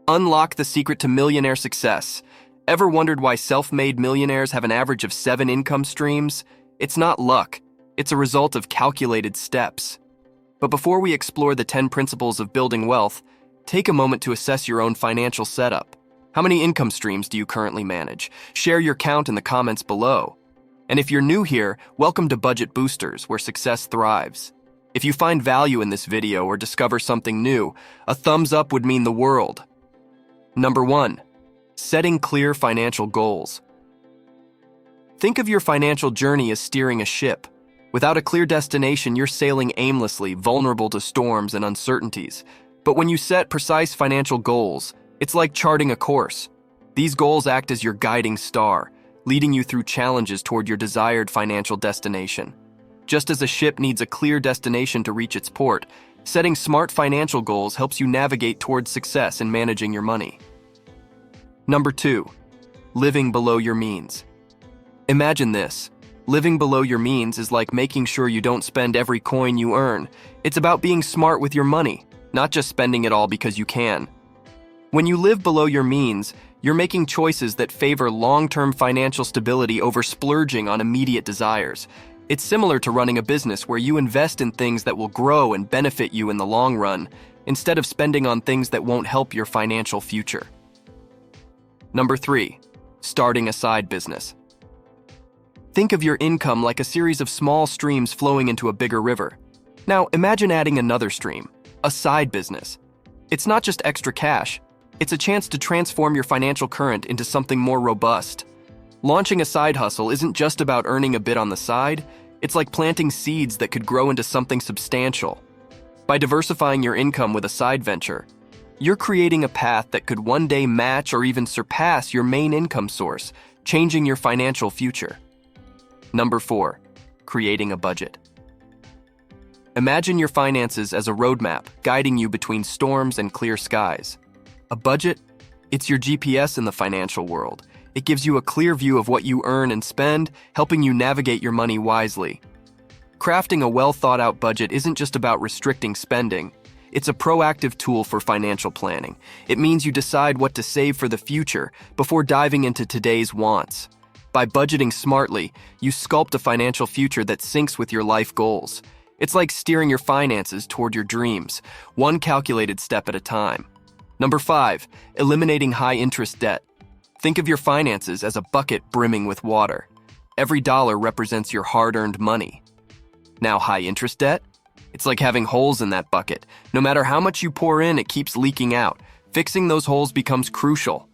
Unlock the secret to millionaire success. Ever wondered why self-made millionaires have an average of 7 income streams? It's not luck. It's a result of calculated steps. But before we explore the 10 principles of building wealth, take a moment to assess your own financial setup. How many income streams do you currently manage? Share your count in the comments below. And if you're new here, welcome to Budget Boosters, where success thrives. If you find value in this video or discover something new, a thumbs up would mean the world. Number 1. Setting clear financial goals. Think of your financial journey as steering a ship. Without a clear destination, you're sailing aimlessly, vulnerable to storms and uncertainties. But when you set precise financial goals, it's like charting a course. These goals act as your guiding star, leading you through challenges toward your desired financial destination. Just as a ship needs a clear destination to reach its port, setting smart financial goals helps you navigate towards success in managing your money. Number 2. Living below your means. Imagine this. Living below your means is like making sure you don't spend every coin you earn. It's about being smart with your money, not just spending it all because you can. When you live below your means, you're making choices that favor long-term financial stability over splurging on immediate desires. It's similar to running a business where you invest in things that will grow and benefit you in the long run, instead of spending on things that won't help your financial future. Number 3. Starting a side business. Think of your income like a series of small streams flowing into a bigger river. Now, imagine adding another stream, a side business. It's not just extra cash. It's a chance to transform your financial current into something more robust. Launching a side hustle isn't just about earning a bit on the side. It's like planting seeds that could grow into something substantial. By diversifying your income with a side venture, you're creating a path that could one day match or even surpass your main income source, changing your financial future. Number 4. Creating a budget. Imagine your finances as a roadmap, guiding you between storms and clear skies. A budget? It's your GPS in the financial world. It gives you a clear view of what you earn and spend, helping you navigate your money wisely. Crafting a well-thought-out budget isn't just about restricting spending. It's a proactive tool for financial planning. It means you decide what to save for the future before diving into today's wants. By budgeting smartly, you sculpt a financial future that syncs with your life goals. It's like steering your finances toward your dreams, one calculated step at a time. Number 5. Eliminating high-interest debt. Think of your finances as a bucket brimming with water. Every dollar represents your hard-earned money. Now, high-interest debt? It's like having holes in that bucket. No matter how much you pour in, it keeps leaking out. Fixing those holes becomes crucial.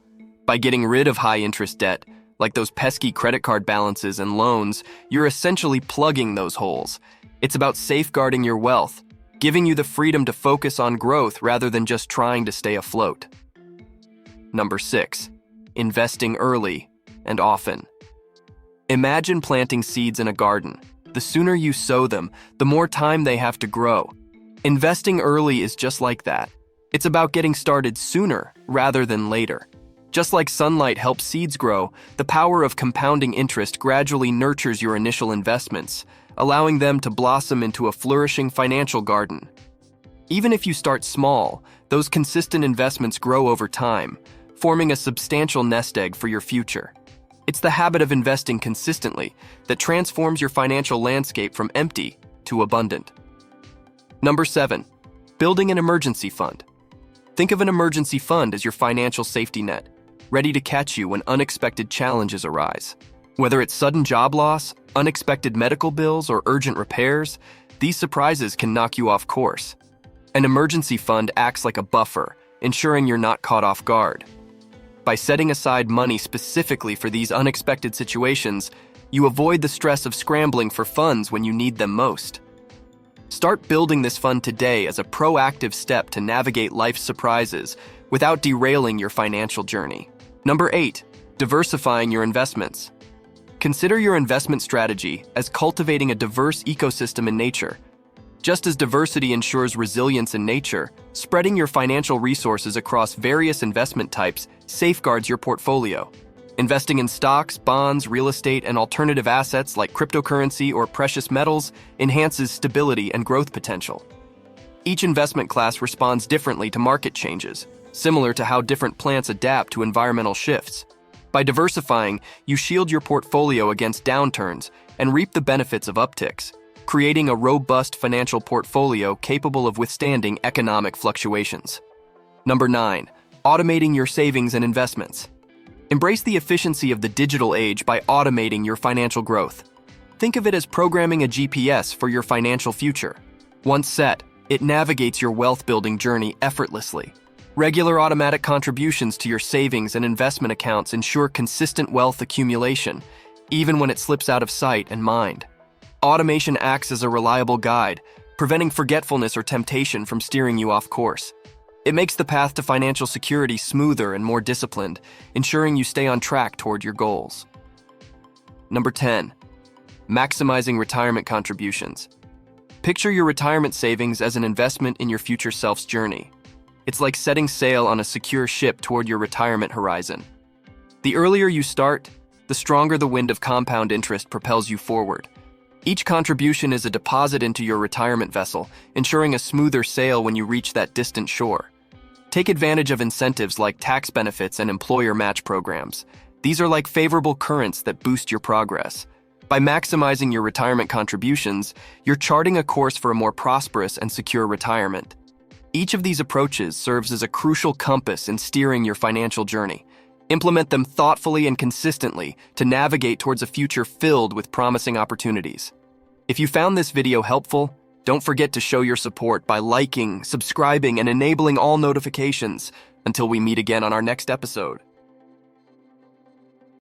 By getting rid of high-interest debt, like those pesky credit card balances and loans, you're essentially plugging those holes. It's about safeguarding your wealth, giving you the freedom to focus on growth rather than just trying to stay afloat. Number 6. Investing early and often. Imagine planting seeds in a garden. The sooner you sow them, the more time they have to grow. Investing early is just like that. It's about getting started sooner rather than later. Just like sunlight helps seeds grow, the power of compounding interest gradually nurtures your initial investments, allowing them to blossom into a flourishing financial garden. Even if you start small, those consistent investments grow over time, forming a substantial nest egg for your future. It's the habit of investing consistently that transforms your financial landscape from empty to abundant. Number 7. Building an emergency fund. Think of an emergency fund as your financial safety net, ready to catch you when unexpected challenges arise. Whether it's sudden job loss, unexpected medical bills, or urgent repairs, these surprises can knock you off course. An emergency fund acts like a buffer, ensuring you're not caught off guard. By setting aside money specifically for these unexpected situations, you avoid the stress of scrambling for funds when you need them most. Start building this fund today as a proactive step to navigate life's surprises without derailing your financial journey. Number 8. Diversifying your investments. Consider your investment strategy as cultivating a diverse ecosystem in nature. Just as diversity ensures resilience in nature, spreading your financial resources across various investment types safeguards your portfolio. Investing in stocks, bonds, real estate, and alternative assets like cryptocurrency or precious metals enhances stability and growth potential. Each investment class responds differently to market changes, similar to how different plants adapt to environmental shifts. By diversifying, you shield your portfolio against downturns and reap the benefits of upticks, creating a robust financial portfolio capable of withstanding economic fluctuations. Number 9. Automating your savings and investments. Embrace the efficiency of the digital age by automating your financial growth. Think of it as programming a GPS for your financial future. Once set, it navigates your wealth-building journey effortlessly. Regular automatic contributions to your savings and investment accounts ensure consistent wealth accumulation, even when it slips out of sight and mind. Automation acts as a reliable guide, preventing forgetfulness or temptation from steering you off course. It makes the path to financial security smoother and more disciplined, ensuring you stay on track toward your goals. Number 10. Maximizing retirement contributions. Picture your retirement savings as an investment in your future self's journey. It's like setting sail on a secure ship toward your retirement horizon. The earlier you start, the stronger the wind of compound interest propels you forward. Each contribution is a deposit into your retirement vessel, ensuring a smoother sail when you reach that distant shore. Take advantage of incentives like tax benefits and employer match programs. These are like favorable currents that boost your progress. By maximizing your retirement contributions, you're charting a course for a more prosperous and secure retirement. Each of these approaches serves as a crucial compass in steering your financial journey. Implement them thoughtfully and consistently to navigate towards a future filled with promising opportunities. If you found this video helpful, don't forget to show your support by liking, subscribing, and enabling all notifications. Until we meet again on our next episode.